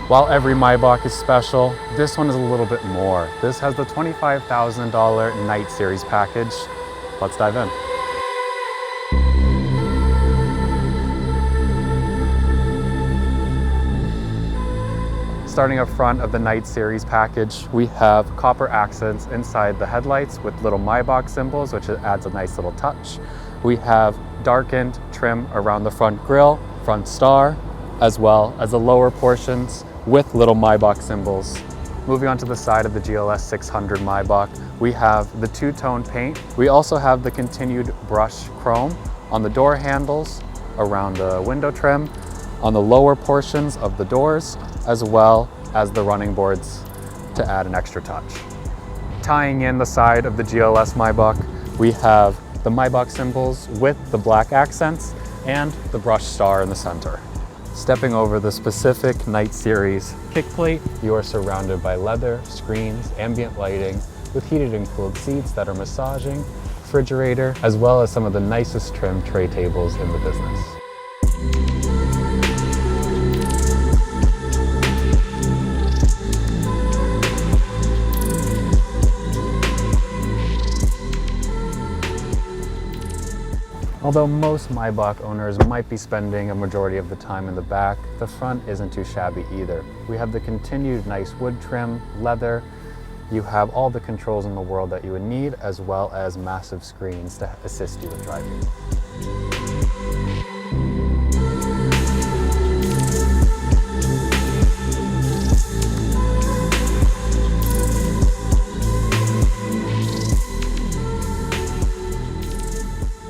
While every Maybach is special, this one is a little bit more. This has the $25,000 Night Series package. Let's dive in. Starting up front of the Night Series package, we have copper accents inside the headlights with little Maybach symbols, which adds a nice little touch. We have darkened trim around the front grille, front star, as well as the lower portions with little Maybach symbols. Moving on to the side of the GLS 600 Maybach, we have the two-tone paint. We also have the continued brushed chrome on the door handles, around the window trim, on the lower portions of the doors, as well as the running boards to add an extra touch. Tying in the side of the GLS Maybach, we have the Maybach symbols with the black accents and the brushed star in the center. Stepping over the specific Night Series kick plate, you are surrounded by leather, screens, ambient lighting, with heated and cooled seats that are massaging, refrigerator, as well as some of the nicest trim tray tables in the business. Although most Maybach owners might be spending a majority of the time in the back, the front isn't too shabby either. We have the continued nice wood trim, leather. You have all the controls in the world that you would need, as well as massive screens to assist you with driving.